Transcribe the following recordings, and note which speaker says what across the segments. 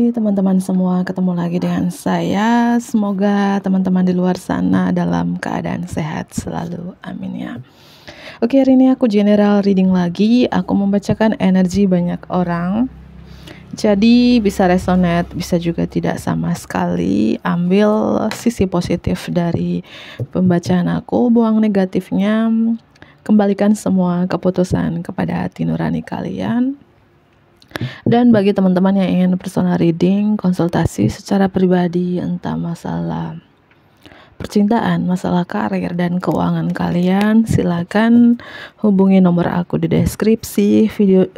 Speaker 1: Hai teman-teman semua, ketemu lagi dengan saya. Semoga teman-teman di luar sana dalam keadaan sehat selalu, amin ya. Oke, hari ini aku general reading lagi. Aku membacakan energi banyak orang. Jadi bisa resonate, bisa juga tidak sama sekali. Ambil sisi positif dari pembacaan aku, buang negatifnya. Kembalikan semua keputusan kepada hati nurani kalian. Dan bagi teman-teman yang ingin personal reading, konsultasi secara pribadi, entah masalah percintaan, masalah karir, dan keuangan kalian, silakan hubungi nomor aku di deskripsi,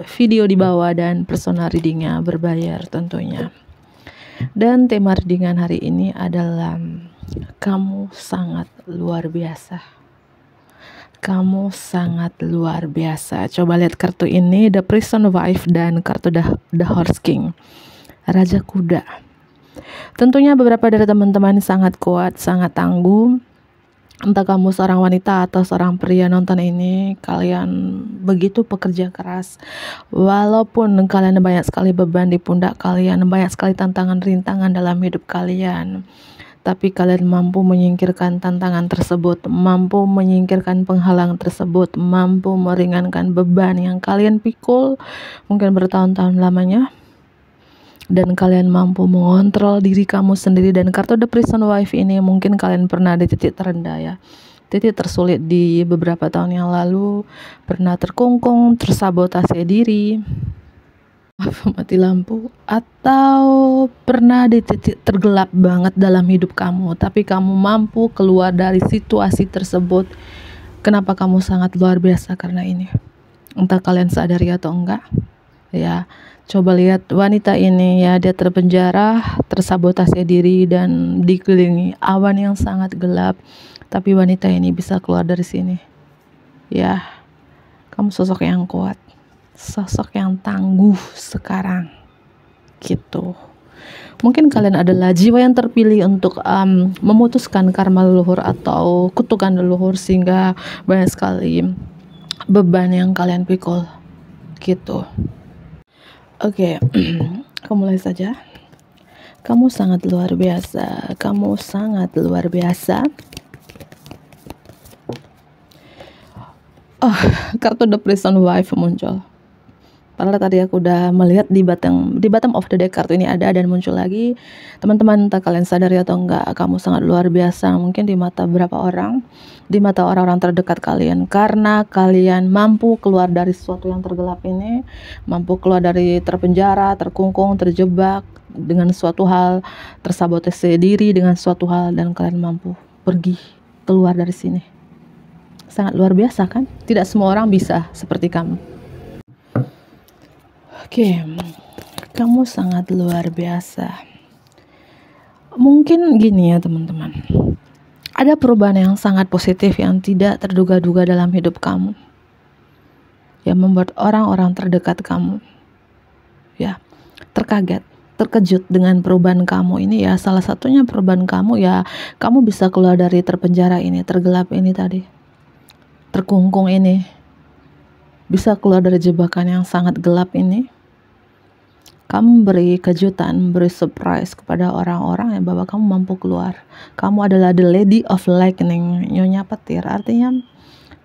Speaker 1: video di bawah, dan personal readingnya berbayar tentunya. Dan tema readingan hari ini adalah kamu sangat luar biasa. Kamu sangat luar biasa. Coba lihat kartu ini, The Prison Wife dan kartu The Horse King, Raja Kuda. Tentunya beberapa dari teman-teman sangat kuat, sangat tangguh. Entah kamu seorang wanita atau seorang pria nonton ini, kalian begitu pekerja keras. Walaupun kalian banyak sekali beban di pundak kalian, banyak sekali tantangan rintangan dalam hidup kalian, tapi kalian mampu menyingkirkan tantangan tersebut, mampu menyingkirkan penghalang tersebut, mampu meringankan beban yang kalian pikul mungkin bertahun-tahun lamanya, dan kalian mampu mengontrol diri kamu sendiri. Dan kartu The Prison Wife ini mungkin kalian pernah di titik terendah ya, titik tersulit di beberapa tahun yang lalu, pernah terkungkung, tersabotase diri, mati lampu, atau pernah di titik tergelap banget dalam hidup kamu, tapi kamu mampu keluar dari situasi tersebut. Kenapa kamu sangat luar biasa? Karena ini, entah kalian sadari atau enggak ya. Coba lihat wanita ini ya, dia terpenjara, tersabotase diri, dan dikelilingi awan yang sangat gelap, tapi wanita ini bisa keluar dari sini ya. Kamu sosok yang kuat, sosok yang tangguh sekarang gitu. Mungkin kalian adalah jiwa yang terpilih untuk memutuskan karma leluhur atau kutukan leluhur, sehingga banyak sekali beban yang kalian pikul gitu. Oke, aku mulai saja. Kamu sangat luar biasa. Kamu sangat luar biasa. Oh, kartu The Prison Wife muncul. Padahal tadi aku udah melihat di bottom of the deck kartu ini ada dan muncul lagi. Teman-teman, entah kalian sadari atau enggak, kamu sangat luar biasa. Mungkin di mata beberapa orang, di mata orang-orang terdekat kalian, karena kalian mampu keluar dari sesuatu yang tergelap ini, mampu keluar dari terpenjara, terkungkung, terjebak dengan suatu hal, tersabotase diri dengan suatu hal, dan kalian mampu pergi keluar dari sini. Sangat luar biasa kan? Tidak semua orang bisa seperti kamu. Oke, kamu sangat luar biasa. Mungkin gini ya teman-teman, ada perubahan yang sangat positif yang tidak terduga-duga dalam hidup kamu, yang membuat orang-orang terdekat kamu ya terkaget, terkejut dengan perubahan kamu ini ya. Salah satunya perubahan kamu ya, kamu bisa keluar dari terpenjara ini, tergelap ini tadi, terkungkung ini, bisa keluar dari jebakan yang sangat gelap ini. Kamu beri kejutan, beri surprise kepada orang-orang yang bahwa kamu mampu keluar. Kamu adalah the lady of lightning, nyonya petir. Artinya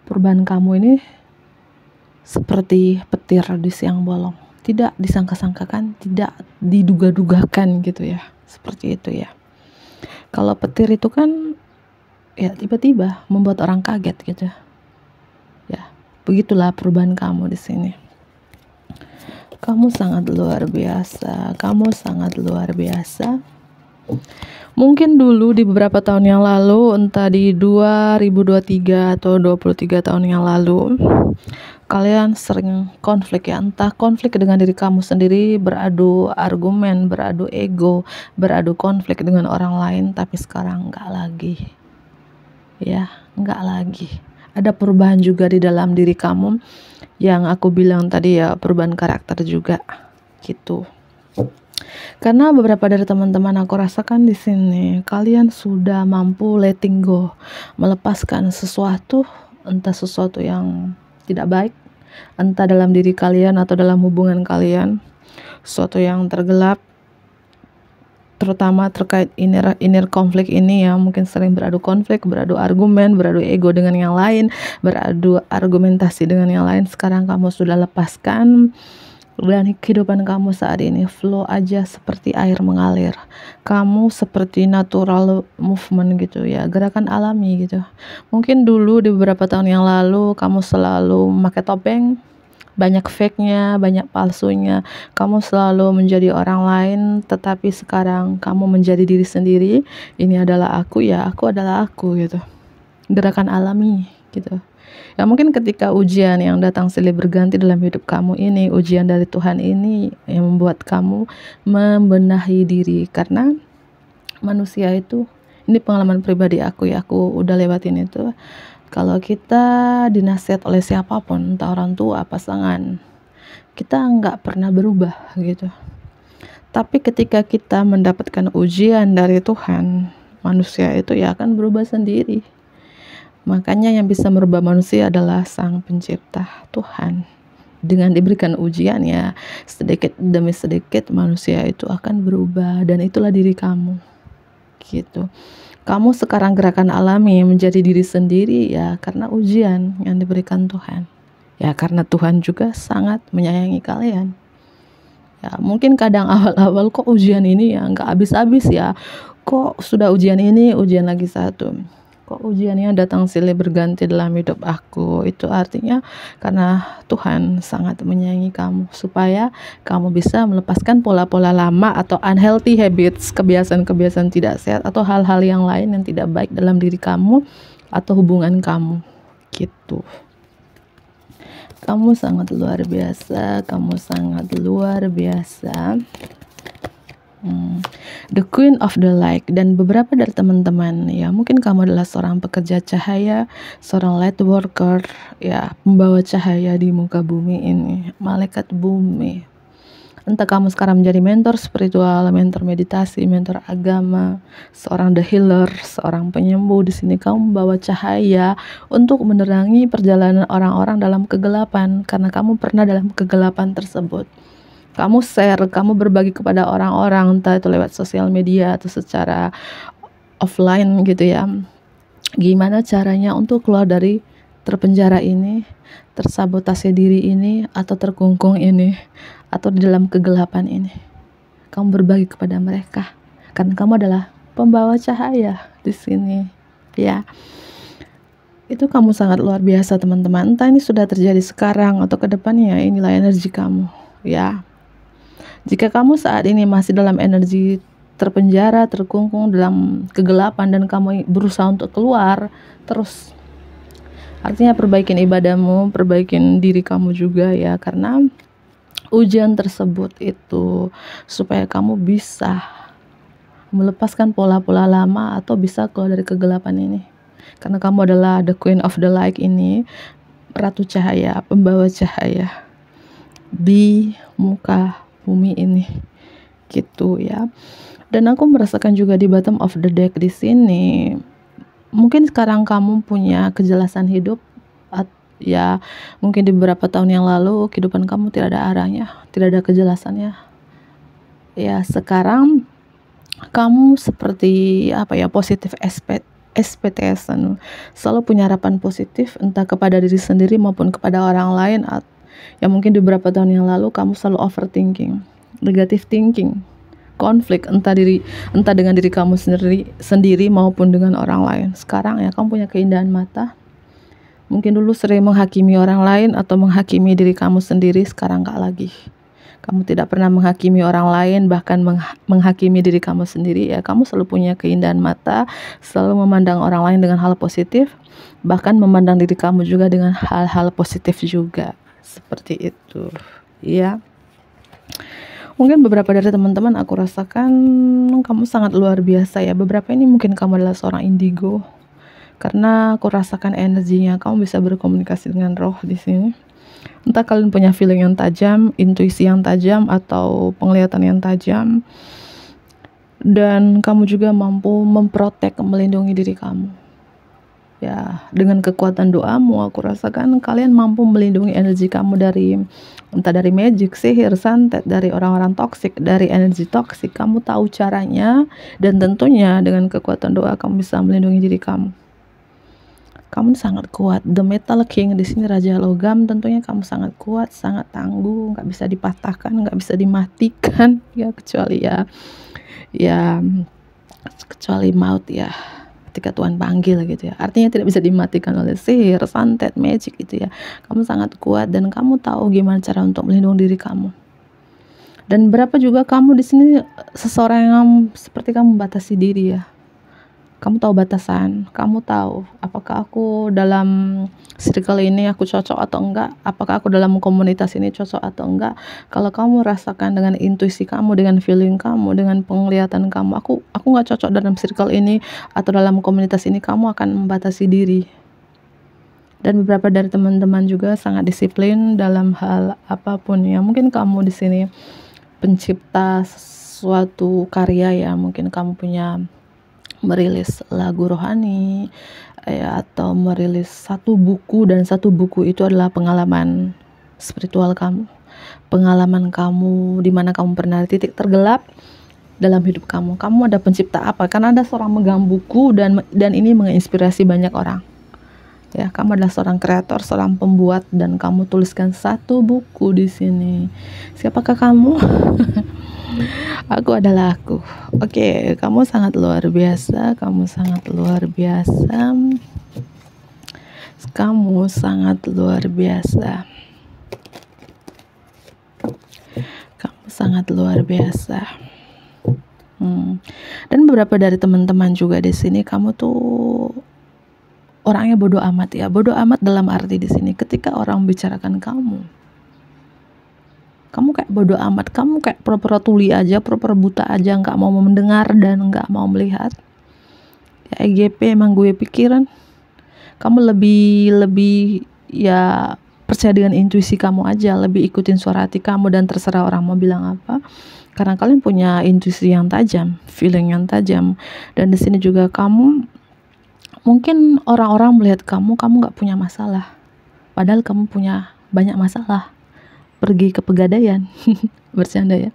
Speaker 1: perubahan kamu ini seperti petir di siang bolong. Tidak disangka-sangkakan, tidak diduga-dugakan gitu ya. Seperti itu ya. Kalau petir itu kan ya tiba-tiba membuat orang kaget gitu ya. Begitulah perubahan kamu di sini. Kamu sangat luar biasa. Kamu sangat luar biasa. Mungkin dulu di beberapa tahun yang lalu, entah di 2023 atau 23 tahun yang lalu, kalian sering konflik ya. Entah konflik dengan diri kamu sendiri, beradu argumen, beradu ego, beradu konflik dengan orang lain. Tapi sekarang enggak lagi ya, enggak lagi. Ada perubahan juga di dalam diri kamu, yang aku bilang tadi ya, perubahan karakter juga gitu. Karena beberapa dari teman-teman aku rasakan di sini, kalian sudah mampu letting go, melepaskan sesuatu, entah sesuatu yang tidak baik, entah dalam diri kalian atau dalam hubungan kalian, sesuatu yang tergelap, terutama terkait inner konflik ini ya, mungkin sering beradu konflik, beradu argumen, beradu ego dengan yang lain, beradu argumentasi dengan yang lain. Sekarang kamu sudah lepaskan, dan kehidupan kamu saat ini flow aja seperti air mengalir. Kamu seperti natural movement gitu ya, gerakan alami gitu. Mungkin dulu di beberapa tahun yang lalu kamu selalu memakai topeng, banyak fake-nya, banyak palsunya. Kamu selalu menjadi orang lain, tetapi sekarang kamu menjadi diri sendiri. Ini adalah aku, ya aku adalah aku gitu. Gerakan alami gitu. Ya mungkin ketika ujian yang datang silih berganti dalam hidup kamu ini, ujian dari Tuhan ini yang membuat kamu membenahi diri. Karena manusia itu, ini pengalaman pribadi aku ya, aku udah lewatin itu. Kalau kita dinasihat oleh siapapun, entah orang tua, pasangan, kita nggak pernah berubah gitu. Tapi ketika kita mendapatkan ujian dari Tuhan, manusia itu ya akan berubah sendiri. Makanya yang bisa merubah manusia adalah Sang Pencipta, Tuhan. Dengan diberikan ujian ya, sedikit demi sedikit manusia itu akan berubah, dan itulah diri kamu gitu. Kamu sekarang gerakan alami menjadi diri sendiri ya karena ujian yang diberikan Tuhan. Ya karena Tuhan juga sangat menyayangi kalian. Ya mungkin kadang awal-awal kok ujian ini ya nggak habis-habis ya. Kok sudah ujian ini, ujian lagi satu. Kok ujiannya datang silih berganti dalam hidup aku. Itu artinya karena Tuhan sangat menyayangi kamu, supaya kamu bisa melepaskan pola-pola lama atau unhealthy habits, kebiasaan-kebiasaan tidak sehat, atau hal-hal yang lain yang tidak baik dalam diri kamu atau hubungan kamu gitu. Kamu sangat luar biasa, kamu sangat luar biasa. The Queen of the Light. Dan beberapa dari teman-teman ya, mungkin kamu adalah seorang pekerja cahaya, seorang light worker ya, membawa cahaya di muka bumi ini, malaikat bumi. Entah kamu sekarang menjadi mentor spiritual, mentor meditasi, mentor agama, seorang the healer, seorang penyembuh. Di sini kamu membawa cahaya untuk menerangi perjalanan orang-orang dalam kegelapan, karena kamu pernah dalam kegelapan tersebut. Kamu share, kamu berbagi kepada orang-orang, entah itu lewat sosial media atau secara offline gitu ya. Gimana caranya untuk keluar dari terpenjara ini, tersabotase diri ini, atau terkungkung ini, atau di dalam kegelapan ini. Kamu berbagi kepada mereka, karena kamu adalah pembawa cahaya di sini ya. Itu kamu sangat luar biasa teman-teman. Entah ini sudah terjadi sekarang atau ke depannya, inilah energi kamu ya. Jika kamu saat ini masih dalam energi terpenjara, terkungkung dalam kegelapan, dan kamu berusaha untuk keluar terus, artinya perbaikin ibadahmu, perbaikin diri kamu juga ya, karena ujian tersebut itu supaya kamu bisa melepaskan pola-pola lama atau bisa keluar dari kegelapan ini. Karena kamu adalah the Queen of the Light ini, Ratu Cahaya, pembawa cahaya di muka bumi ini gitu ya. Dan aku merasakan juga di bottom of the deck di sini, mungkin sekarang kamu punya kejelasan hidup ya, mungkin di beberapa tahun yang lalu kehidupan kamu tidak ada arahnya, tidak ada kejelasannya ya. Sekarang kamu seperti apa ya, positif expectation, selalu punya harapan positif, entah kepada diri sendiri maupun kepada orang lain. Ya mungkin di beberapa tahun yang lalu kamu selalu overthinking, negative thinking, konflik entah dengan diri kamu sendiri maupun dengan orang lain. Sekarang ya kamu punya keindahan mata. Mungkin dulu sering menghakimi orang lain atau menghakimi diri kamu sendiri, sekarang gak lagi. Kamu tidak pernah menghakimi orang lain, bahkan menghakimi diri kamu sendiri ya. Kamu selalu punya keindahan mata, selalu memandang orang lain dengan hal positif, bahkan memandang diri kamu juga dengan hal-hal positif juga. Seperti itu ya. Mungkin beberapa dari teman-teman aku rasakan kamu sangat luar biasa ya. Beberapa ini mungkin kamu adalah seorang indigo, karena aku rasakan energinya. Kamu bisa berkomunikasi dengan roh di sini. Entah kalian punya feeling yang tajam, intuisi yang tajam, atau penglihatan yang tajam. Dan kamu juga mampu memprotek, melindungi diri kamu. Ya, dengan kekuatan doamu aku rasakan kalian mampu melindungi energi kamu dari entah dari magic, sihir, santet, dari orang-orang toksik, dari energi toksik. Kamu tahu caranya, dan tentunya dengan kekuatan doa kamu bisa melindungi diri kamu. Kamu sangat kuat. The Metal King di sini Raja Logam, tentunya kamu sangat kuat, sangat tangguh, nggak bisa dipatahkan, nggak bisa dimatikan ya, kecuali ya kecuali maut ya, ketika Tuhan panggil gitu ya. Artinya tidak bisa dimatikan oleh sihir, santet, magic gitu ya. Kamu sangat kuat dan kamu tahu gimana cara untuk melindungi diri kamu. Dan berapa juga kamu di sini seseorang yang seperti kamu membatasi diri ya. Kamu tahu batasan, kamu tahu apakah aku dalam circle ini aku cocok atau enggak, apakah aku dalam komunitas ini cocok atau enggak. Kalau kamu rasakan dengan intuisi kamu, dengan feeling kamu, dengan penglihatan kamu, aku nggak cocok dalam circle ini atau dalam komunitas ini, kamu akan membatasi diri. Dan beberapa dari teman-teman juga sangat disiplin dalam hal apapun ya. Mungkin kamu di sini pencipta suatu karya ya, mungkin kamu punya merilis lagu rohani ya, atau merilis satu buku, dan satu buku itu adalah pengalaman spiritual kamu, pengalaman kamu di mana kamu pernah di titik tergelap dalam hidup kamu. Kamu ada pencipta apa? Karena ada seorang megang buku dan ini menginspirasi banyak orang. Ya, kamu adalah seorang kreator, seorang pembuat, dan kamu tuliskan satu buku di sini. Siapakah kamu? Aku adalah aku. Oke, kamu sangat luar biasa. Kamu sangat luar biasa. Kamu sangat luar biasa. Kamu sangat luar biasa. Dan beberapa dari teman-teman juga di sini, kamu tuh orangnya bodoh amat ya. Bodoh amat dalam arti di sini ketika orang membicarakan kamu kayak bodoh amat, kamu kayak pura-pura tuli aja, pura-pura buta aja, nggak mau mendengar dan nggak mau melihat. Ya, EGP emang gue pikiran kamu lebih ya percaya dengan intuisi kamu aja, lebih ikutin suara hati kamu, dan terserah orang mau bilang apa, karena kalian punya intuisi yang tajam, feeling yang tajam. Dan di sini juga kamu mungkin orang-orang melihat kamu nggak punya masalah, padahal kamu punya banyak masalah. Pergi ke pegadaian. Bercanda ya.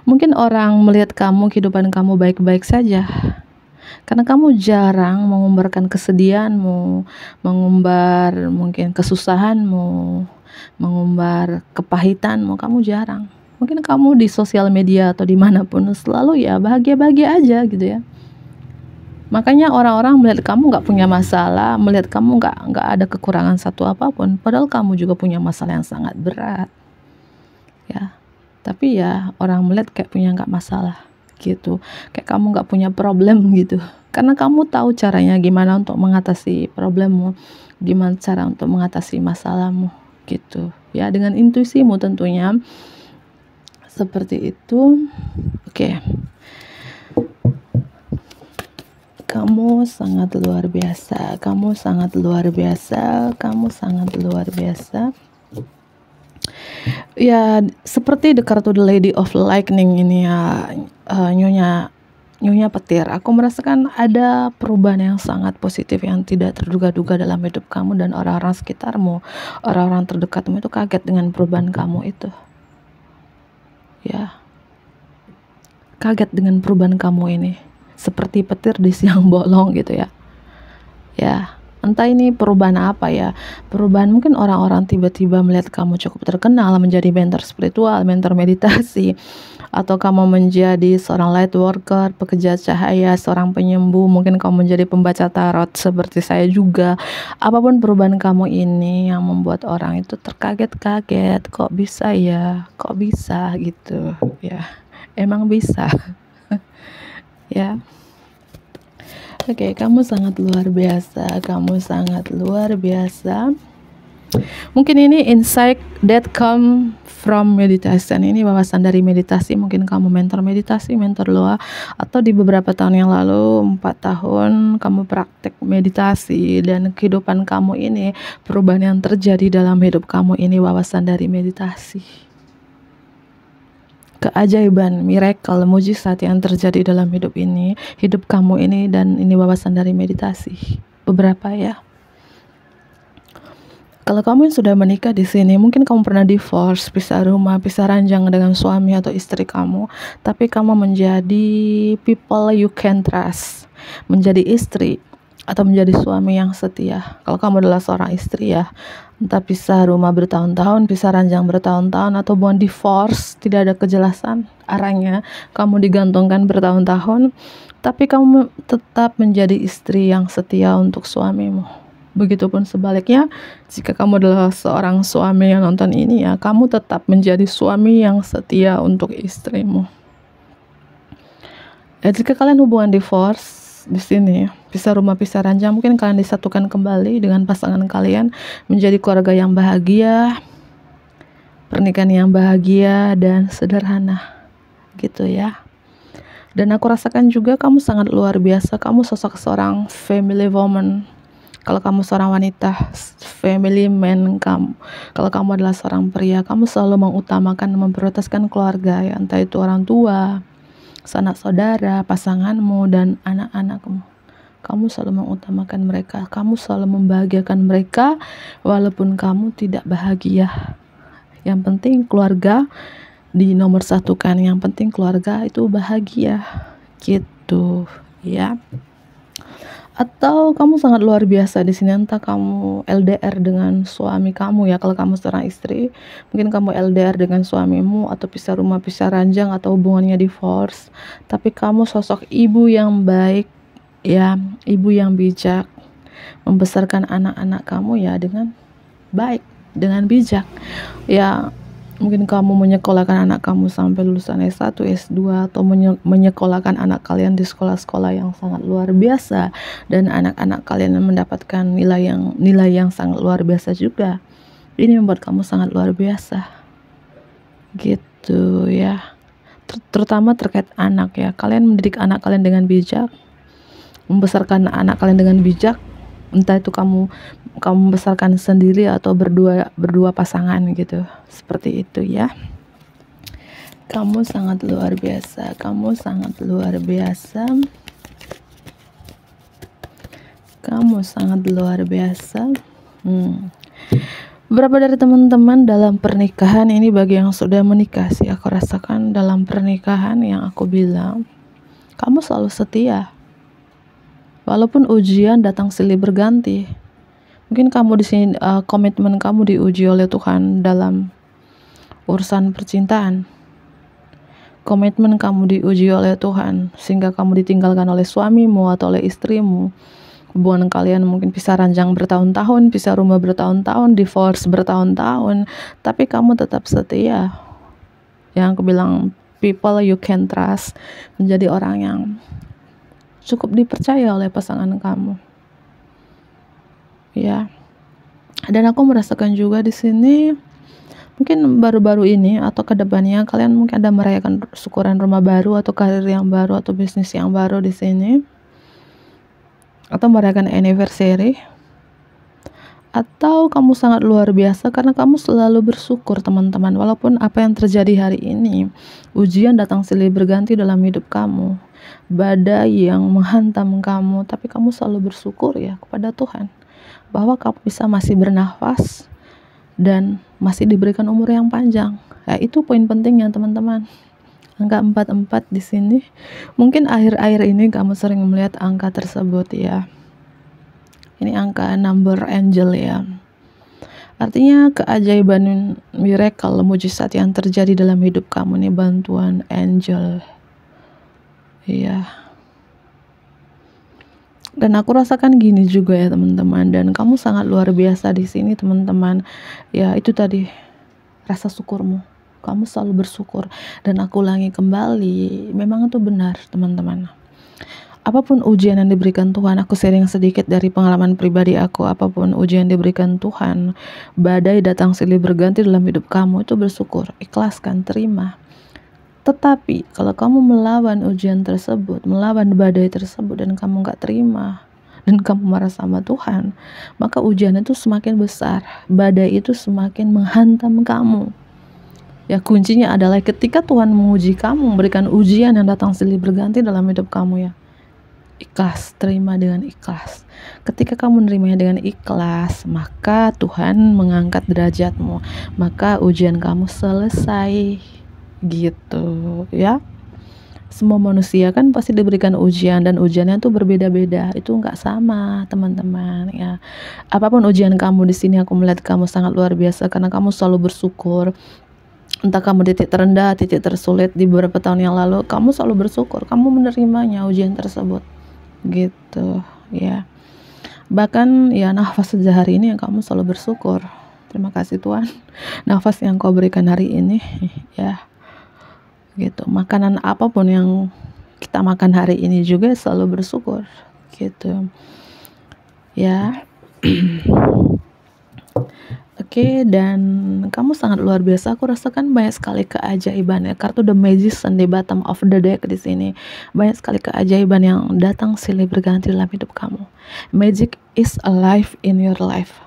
Speaker 1: Mungkin orang melihat kamu, kehidupan kamu baik-baik saja, karena kamu jarang mengumbarkan kesedihanmu, mengumbar mungkin kesusahanmu, mengumbar kepahitanmu. Kamu jarang. Mungkin kamu di sosial media atau dimanapun selalu ya bahagia-bahagia aja gitu ya. Makanya orang-orang melihat kamu nggak punya masalah, melihat kamu nggak ada kekurangan satu apapun, padahal kamu juga punya masalah yang sangat berat ya. Tapi ya orang melihat kayak punya nggak masalah gitu, kayak kamu nggak punya problem gitu, karena kamu tahu caranya gimana untuk mengatasi problemmu, gimana cara untuk mengatasi masalahmu gitu ya, dengan intuisimu tentunya seperti itu. Oke. Kamu sangat luar biasa, kamu sangat luar biasa, kamu sangat luar biasa. Ya, seperti The Card to the Lady of Lightning ini ya, Nyonya Petir. Aku merasakan ada perubahan yang sangat positif yang tidak terduga-duga dalam hidup kamu, dan orang-orang sekitarmu, orang-orang terdekatmu itu kaget dengan perubahan kamu itu. Ya, kaget dengan perubahan kamu ini. Seperti petir di siang bolong gitu ya. Ya, entah ini perubahan apa ya. Perubahan mungkin orang-orang tiba-tiba melihat kamu cukup terkenal, menjadi mentor spiritual, mentor meditasi, atau kamu menjadi seorang light worker, pekerja cahaya, seorang penyembuh, mungkin kamu menjadi pembaca tarot seperti saya juga. Apapun perubahan kamu ini yang membuat orang itu terkaget-kaget, kok bisa ya, kok bisa gitu ya. Emang bisa. Ya. Oke, kamu sangat luar biasa. Kamu sangat luar biasa. Mungkin ini insight that come from meditation. Ini wawasan dari meditasi. Mungkin kamu mentor meditasi, mentor loa, atau di beberapa tahun yang lalu, 4 tahun kamu praktek meditasi, dan kehidupan kamu ini, perubahan yang terjadi dalam hidup kamu ini wawasan dari meditasi. Keajaiban, miracle, mujizat yang terjadi dalam hidup ini, hidup kamu ini, dan ini wawasan dari meditasi. beberapa ya. Kalau kamu yang sudah menikah di sini, mungkin kamu pernah divorce, pisah rumah, pisah ranjang dengan suami atau istri kamu, tapi kamu menjadi people you can trust, menjadi istri atau menjadi suami yang setia. Kalau kamu adalah seorang istri ya, entah pisah rumah bertahun-tahun, pisah ranjang bertahun-tahun, atau bukan divorce, tidak ada kejelasan arahnya, kamu digantungkan bertahun-tahun, tapi kamu tetap menjadi istri yang setia untuk suamimu. Begitupun sebaliknya, jika kamu adalah seorang suami yang nonton ini ya, kamu tetap menjadi suami yang setia untuk istrimu. Ya, jika kalian hubungan divorce di sini, pisah rumah, pisah ranjang, mungkin kalian disatukan kembali dengan pasangan kalian menjadi keluarga yang bahagia, pernikahan yang bahagia dan sederhana, gitu ya. Dan aku rasakan juga kamu sangat luar biasa, kamu sosok seorang family woman. Kalau kamu seorang wanita, family man kamu. Kalau kamu adalah seorang pria, kamu selalu mengutamakan, memprioritaskan keluarga ya, entah itu orang tua, sanak saudara, pasanganmu, dan anak-anakmu. Kamu selalu mengutamakan mereka, kamu selalu membahagiakan mereka, walaupun kamu tidak bahagia. Yang penting keluarga di nomor satukan, yang penting keluarga itu bahagia, gitu ya. Atau kamu sangat luar biasa di sini, entah kamu LDR dengan suami kamu ya, kalau kamu seorang istri, mungkin kamu LDR dengan suamimu, atau pisah rumah, pisah ranjang, atau hubungannya divorce, tapi kamu sosok ibu yang baik ya, ibu yang bijak, membesarkan anak-anak kamu ya dengan baik, dengan bijak ya. Mungkin kamu menyekolahkan anak kamu sampai lulusan S1, S2, atau menyekolahkan anak kalian di sekolah-sekolah yang sangat luar biasa, dan anak-anak kalian mendapatkan nilai yang sangat luar biasa juga. Ini membuat kamu sangat luar biasa, gitu ya. Terutama terkait anak ya, kalian mendidik anak kalian dengan bijak, membesarkan anak kalian dengan bijak, entah itu kamu membesarkan sendiri atau berdua pasangan gitu, seperti itu ya. Kamu sangat luar biasa, kamu sangat luar biasa, kamu sangat luar biasa. Berapa dari teman-teman dalam pernikahan ini, bagi yang sudah menikah sih, aku rasakan dalam pernikahan yang aku bilang, kamu selalu setia. Walaupun ujian datang silih berganti. Mungkin kamu di sini komitmen kamu diuji oleh Tuhan dalam urusan percintaan. Komitmen kamu diuji oleh Tuhan sehingga kamu ditinggalkan oleh suamimu atau oleh istrimu. Hubungan kalian mungkin pisah ranjang bertahun-tahun, pisah rumah bertahun-tahun, divorce bertahun-tahun, tapi kamu tetap setia. Yang aku bilang, people you can trust, menjadi orang yang cukup dipercaya oleh pasangan kamu. Ya, dan aku merasakan juga di sini, mungkin baru-baru ini atau kedepannya kalian mungkin ada merayakan syukuran rumah baru atau karir yang baru atau bisnis yang baru di sini, atau merayakan anniversary, atau kamu sangat luar biasa karena kamu selalu bersyukur teman-teman. Walaupun apa yang terjadi hari ini, ujian datang silih berganti dalam hidup kamu, badai yang menghantam kamu, tapi kamu selalu bersyukur ya kepada Tuhan bahwa kamu bisa masih bernafas dan masih diberikan umur yang panjang. Ya, itu poin pentingnya teman-teman. Angka 44 di sini. Mungkin akhir-akhir ini kamu sering melihat angka tersebut ya. Ini angka number angel ya. Artinya keajaiban, miracle, mujizat yang terjadi dalam hidup kamu ini bantuan angel. Iya. Dan aku rasakan gini juga ya teman-teman, dan kamu sangat luar biasa di sini teman-teman. Ya, itu tadi rasa syukurmu. Kamu selalu bersyukur, dan aku ulangi kembali, memang itu benar teman-teman. Apapun ujian yang diberikan Tuhan, aku sharing sedikit dari pengalaman pribadi aku. Apapun ujian yang diberikan Tuhan, badai datang silih berganti dalam hidup kamu, itu bersyukur, ikhlaskan, terima. Tetapi kalau kamu melawan ujian tersebut, melawan badai tersebut, dan kamu gak terima, dan kamu marah sama Tuhan, maka ujian itu semakin besar, badai itu semakin menghantam kamu. Ya, kuncinya adalah ketika Tuhan menguji kamu, memberikan ujian yang datang silih berganti dalam hidup kamu ya, ikhlas, terima dengan ikhlas. Ketika kamu menerimanya dengan ikhlas, maka Tuhan mengangkat derajatmu, maka ujian kamu selesai, gitu ya. Semua manusia kan pasti diberikan ujian, dan ujiannya tuh berbeda-beda, itu nggak sama teman-teman ya. Apapun ujian kamu di sini, aku melihat kamu sangat luar biasa karena kamu selalu bersyukur. Entah kamu titik terendah, titik tersulit di beberapa tahun yang lalu, kamu selalu bersyukur, kamu menerimanya ujian tersebut, gitu ya. Bahkan ya nafas saja hari ini yang kamu selalu bersyukur. Terima kasih Tuhan, nafas yang kau berikan hari ini ya, gitu. Makanan apapun yang kita makan hari ini juga selalu bersyukur, gitu ya. Oke, dan kamu sangat luar biasa. Aku rasakan banyak sekali keajaiban ya. Kartu The Magician di bottom of the deck di sini. Banyak sekali keajaiban yang datang silih berganti dalam hidup kamu. Magic is alive in your life.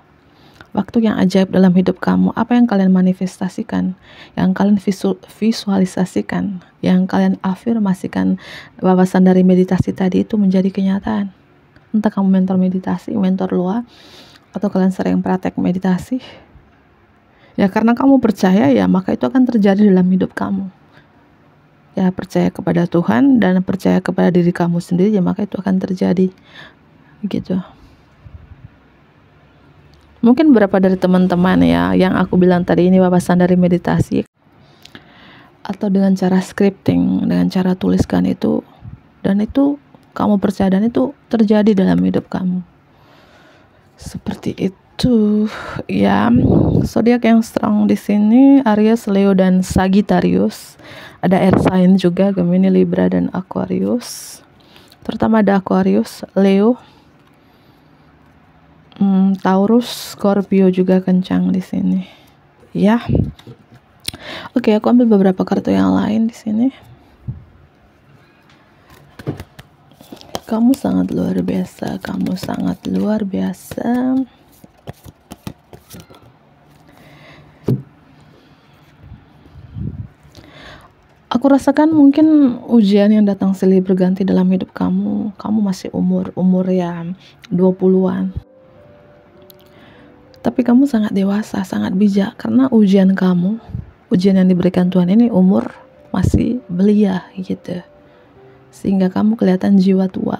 Speaker 1: Waktu yang ajaib dalam hidup kamu. Apa yang kalian manifestasikan, yang kalian visualisasikan, yang kalian afirmasikan, wawasan dari meditasi tadi itu menjadi kenyataan. Entah kamu mentor meditasi, mentor loa, atau kalian sering praktek meditasi, ya karena kamu percaya ya, maka itu akan terjadi dalam hidup kamu. Ya, percaya kepada Tuhan dan percaya kepada diri kamu sendiri, ya maka itu akan terjadi, gitu. Mungkin beberapa dari teman-teman ya, yang aku bilang tadi ini wawasan dari meditasi, atau dengan cara scripting, dengan cara tuliskan itu, dan itu kamu percaya dan itu terjadi dalam hidup kamu. Seperti itu ya. Zodiak yang strong di sini Aries, Leo, dan Sagittarius. Ada air sign juga, Gemini, Libra, dan Aquarius. Terutama ada Aquarius, Leo, Taurus, Scorpio juga kencang di sini. Ya. Oke, aku ambil beberapa kartu yang lain di sini. Kamu sangat luar biasa, kamu sangat luar biasa. Aku rasakan mungkin ujian yang datang silih berganti dalam hidup kamu. Kamu masih umur ya 20-an. Tapi kamu sangat dewasa, sangat bijak, karena ujian kamu, ujian yang diberikan Tuhan ini umur masih belia gitu. Sehingga kamu kelihatan jiwa tua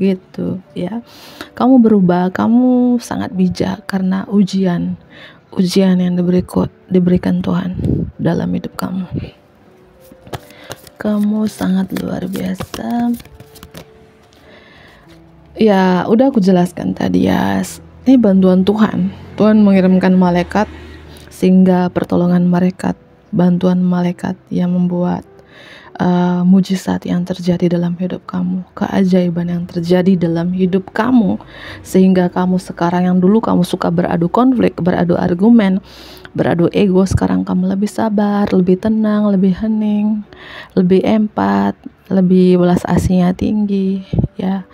Speaker 1: gitu ya. Kamu berubah, kamu sangat bijak karena ujian yang diberikan Tuhan dalam hidup kamu. Kamu sangat luar biasa. Ya, udah aku jelaskan tadi ya. Ini bantuan Tuhan. Tuhan mengirimkan malaikat sehingga pertolongan malaikat, bantuan malaikat yang membuat mujizat yang terjadi dalam hidup kamu, keajaiban yang terjadi dalam hidup kamu, sehingga kamu sekarang yang dulu kamu suka beradu konflik, beradu argumen, beradu ego, sekarang kamu lebih sabar, lebih tenang, lebih hening, lebih empat, lebih belas asihnya tinggi ya,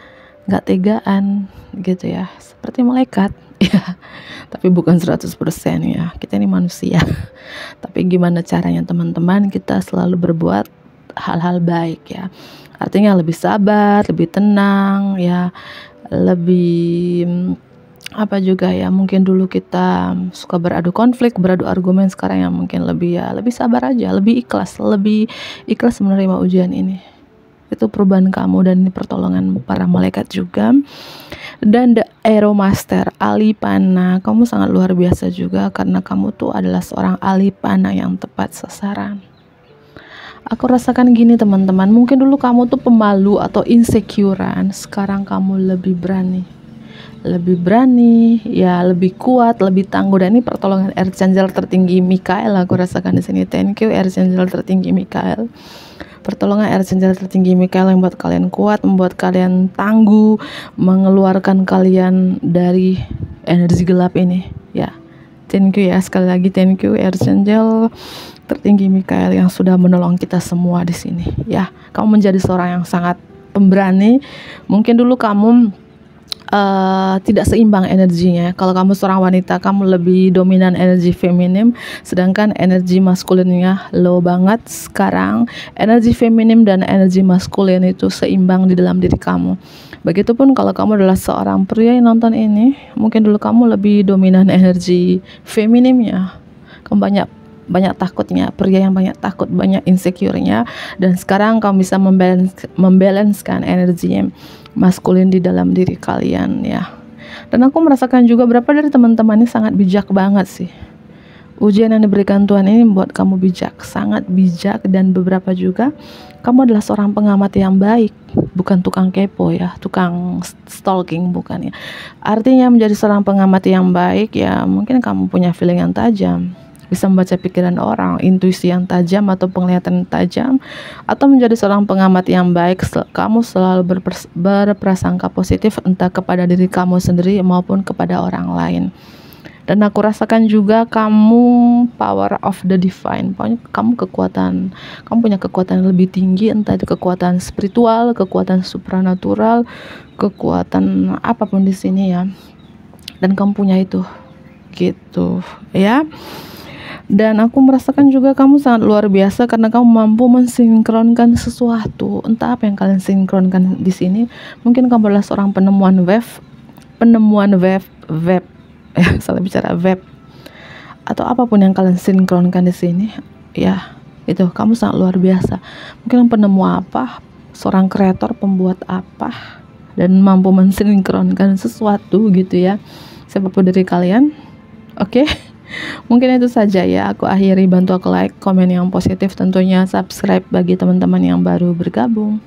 Speaker 1: nggak tegaan gitu ya, seperti malaikat ya. Tapi bukan 100% ya, kita ini manusia. Tapi gimana caranya teman-teman, kita selalu berbuat hal-hal baik ya. Artinya lebih sabar, lebih tenang ya, lebih apa juga ya, mungkin dulu kita suka beradu konflik, beradu argumen, sekarang yang mungkin lebih ya, lebih sabar aja, lebih ikhlas menerima ujian ini. Itu perubahan kamu, dan ini pertolongan para malaikat juga. Dan The Arrow Master, ahli panah, kamu sangat luar biasa juga karena kamu tuh adalah seorang ahli panah yang tepat sasaran. Aku rasakan gini teman-teman, mungkin dulu kamu tuh pemalu atau insecurean, sekarang kamu lebih berani ya, lebih kuat, lebih tangguh. Dan ini pertolongan Archangel tertinggi Mikael aku rasakan di sini. Thank you Archangel tertinggi Mikael. Pertolongan Archangel tertinggi Mikael yang membuat kalian kuat, membuat kalian tangguh, mengeluarkan kalian dari energi gelap ini ya. Thank you ya, sekali lagi thank you Archangel tertinggi Mikael yang sudah menolong kita semua di sini ya. Kamu menjadi seorang yang sangat pemberani. Mungkin dulu kamu tidak seimbang energinya. Kalau kamu seorang wanita, kamu lebih dominan energi feminim, sedangkan energi maskulinnya low banget. Sekarang energi feminim dan energi maskulin itu seimbang di dalam diri kamu. Begitupun kalau kamu adalah seorang pria yang nonton ini, mungkin dulu kamu lebih dominan energi feminimnya. Kamu banyak takutnya, pria yang banyak takut, banyak insecure-nya, dan sekarang kamu bisa membalancekan energi maskulin di dalam diri kalian ya. Dan aku merasakan juga berapa dari teman-teman ini sangat bijak banget sih. Ujian yang diberikan Tuhan ini membuat kamu bijak, sangat bijak, dan beberapa juga kamu adalah seorang pengamat yang baik, bukan tukang kepo ya, tukang stalking, bukan ya. Artinya menjadi seorang pengamat yang baik ya, mungkin kamu punya feeling yang tajam, bisa membaca pikiran orang, intuisi yang tajam atau penglihatan yang tajam, atau menjadi seorang pengamat yang baik, kamu selalu berprasangka positif entah kepada diri kamu sendiri maupun kepada orang lain. Dan aku rasakan juga kamu power of the divine, kamu punya kekuatan yang lebih tinggi, entah itu kekuatan spiritual, kekuatan supranatural, kekuatan apapun di sini ya. Dan kamu punya itu, gitu ya. Dan aku merasakan juga kamu sangat luar biasa karena kamu mampu mensinkronkan sesuatu. Entah apa yang kalian sinkronkan di sini. Mungkin kamu adalah seorang penemuan web, salah bicara, web, atau apapun yang kalian sinkronkan di sini. Ya, itu kamu sangat luar biasa. Mungkin penemu apa, seorang kreator, pembuat apa, dan mampu mensinkronkan sesuatu gitu ya. Siapapun dari kalian, oke? Mungkin itu saja ya, aku akhiri. Bantu aku like, komen yang positif tentunya, subscribe bagi teman-teman yang baru bergabung.